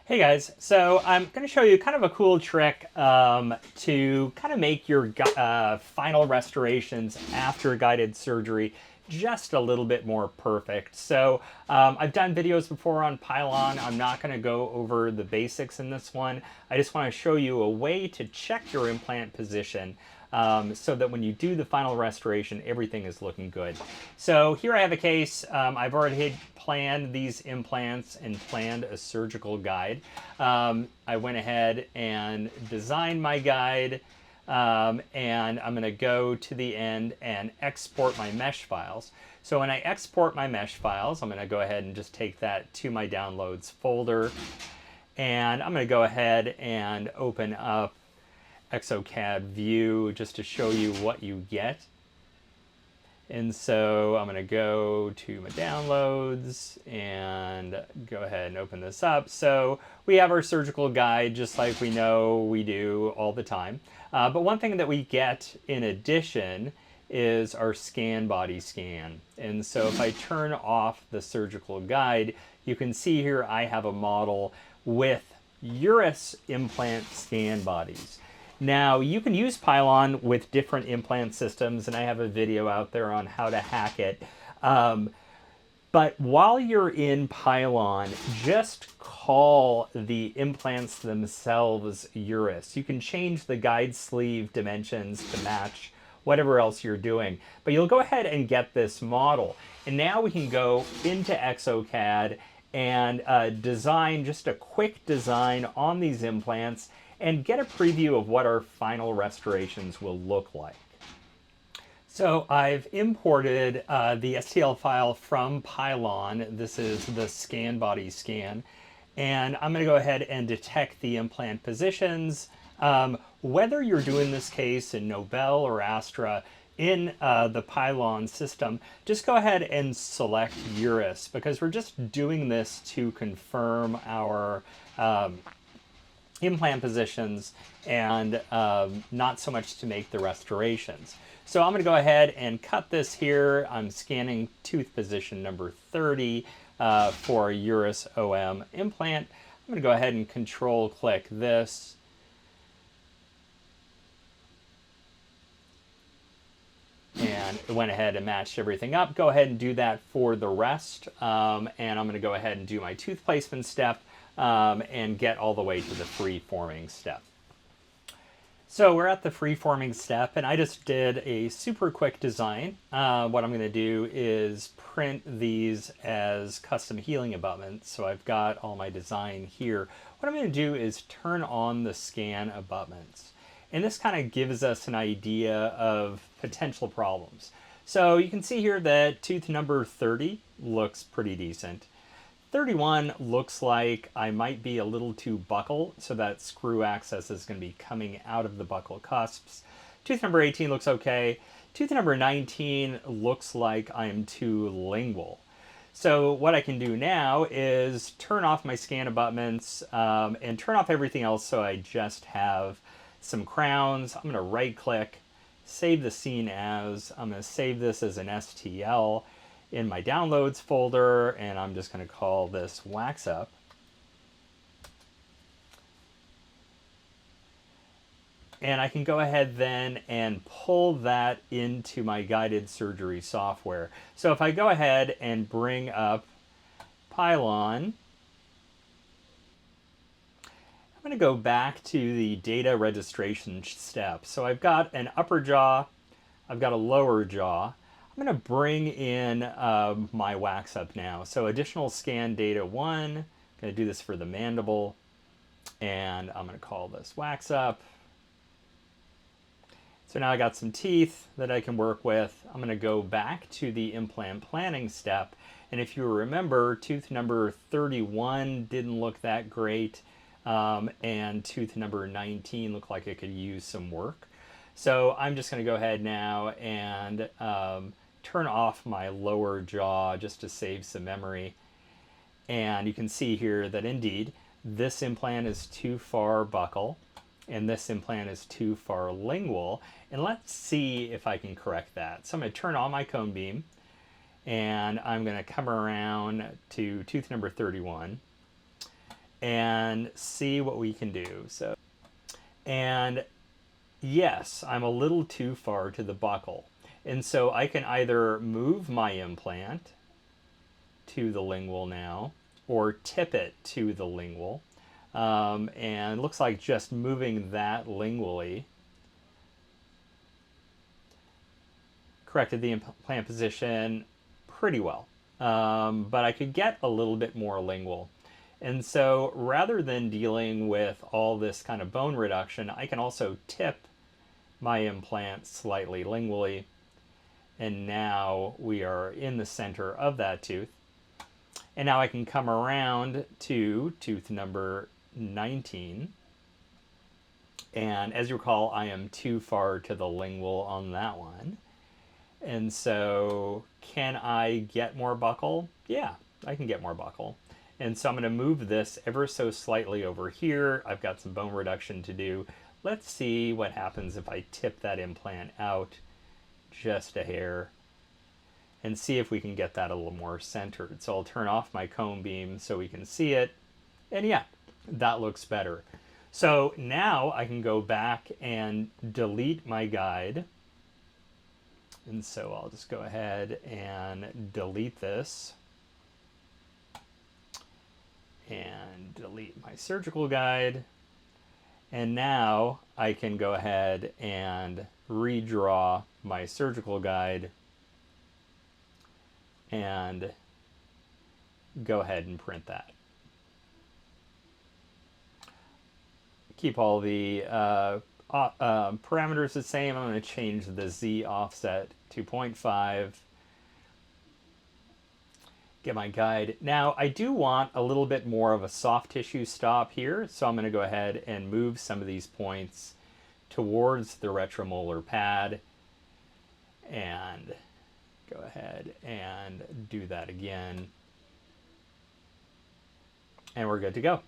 Hey guys, so I'm going to show you kind of a cool trick to kind of make your final restorations after guided surgery just a little bit more perfect. So I've done videos before on Pylon. I'm not going to go over the basics in this one. I just want to show you a way to check your implant position so that when you do the final restoration, everything is looking good. So here I have a case. I've already planned these implants and planned a surgical guide. I went ahead and designed my guide, and I'm going to go to the end and export my mesh files. So when I export my mesh files, I'm going to go ahead and just take that to my downloads folder, and I'm going to go ahead and open up Exocad view just to show you what you get. And so I'm going to go to my downloads and go ahead and open this up. So we have our surgical guide just like we know we do all the time. But one thing that we get in addition is our scan body scan. And so if I turn off the surgical guide, you can see here I have a model with Urus implant scan bodies. Now, you can use Pylon with different implant systems, and I have a video out there on how to hack it. But while you're in Pylon, just call the implants themselves Urus. You can change the guide sleeve dimensions to match whatever else you're doing. But you'll go ahead and get this model. And now we can go into Exocad and design just a quick design on these implants and get a preview of what our final restorations will look like. So I've imported the STL file from Pylon. This is the scan body scan. And I'm going to go ahead and detect the implant positions. Whether you're doing this case in Nobel or Astra, in the Pylon system, just go ahead and select Urus because we're just doing this to confirm our implant positions and not so much to make the restorations. So I'm going to go ahead and cut this here. I'm scanning tooth position number 30 for a Urus OM implant. I'm going to go ahead and control click this. And it went ahead and matched everything up. Go ahead and do that for the rest. And I'm going to go ahead and do my tooth placement step and get all the way to the free-forming step. So we're at the free-forming step, and I just did a super quick design. What I'm going to do is print these as custom healing abutments. So I've got all my design here. What I'm going to do is turn on the scan abutments. And this kind of gives us an idea of potential problems. So you can see here that tooth number 30 looks pretty decent. 31 looks like I might be a little too buccal, so that screw access is going to be coming out of the buccal cusps. Tooth number 18 looks okay. Tooth number 19 looks like I'm too lingual. So what I can do now is turn off my scan abutments and turn off everything else so I just have some crowns. I'm going to right click, save the scene as. I'm going to save this as an STL in my downloads folder, and I'm just going to call this waxup. And I can go ahead then and pull that into my guided surgery software. So if I go ahead and bring up Pylon, I'm going to go back to the data registration step. So I've got an upper jaw, I've got a lower jaw. I'm going to bring in my waxup now. So additional scan data 1, I'm going to do this for the mandible, and I'm going to call this waxup. So now I got some teeth that I can work with. I'm going to go back to the implant planning step, and if you remember, tooth number 31 didn't look that great, and tooth number 19 looked like it could use some work. So I'm just going to go ahead now and turn off my lower jaw just to save some memory. And you can see here that indeed this implant is too far buccal and this implant is too far lingual. And let's see if I can correct that. So I'm going to turn on my cone beam and I'm going to come around to tooth number 31. and see what we can do. So, and yes, I'm a little too far to the buccal. And so I can either move my implant to the lingual now, or tip it to the lingual. And looks like just moving that lingually corrected the implant position pretty well. But I could get a little bit more lingual. And so rather than dealing with all this kind of bone reduction, I can also tip my implant slightly lingually. And now we are in the center of that tooth. And now I can come around to tooth number 19. And as you recall, I am too far to the lingual on that one. And so can I get more buccal? Yeah, I can get more buccal. And so I'm going to move this ever so slightly over here. I've got some bone reduction to do. Let's see what happens if I tip that implant out just a hair and see if we can get that a little more centered. So I'll turn off my cone beam so we can see it. And yeah, that looks better. So now I can go back and delete my guide. And so I'll just go ahead and delete this and delete my surgical guide. And now I can go ahead and redraw my surgical guide and go ahead and print that. Keep all the parameters the same. I'm going to change the Z offset to 0.5. Get my guide. Now I do want a little bit more of a soft tissue stop here, so I'm going to go ahead and move some of these points towards the retromolar pad and go ahead and do that again. And we're good to go.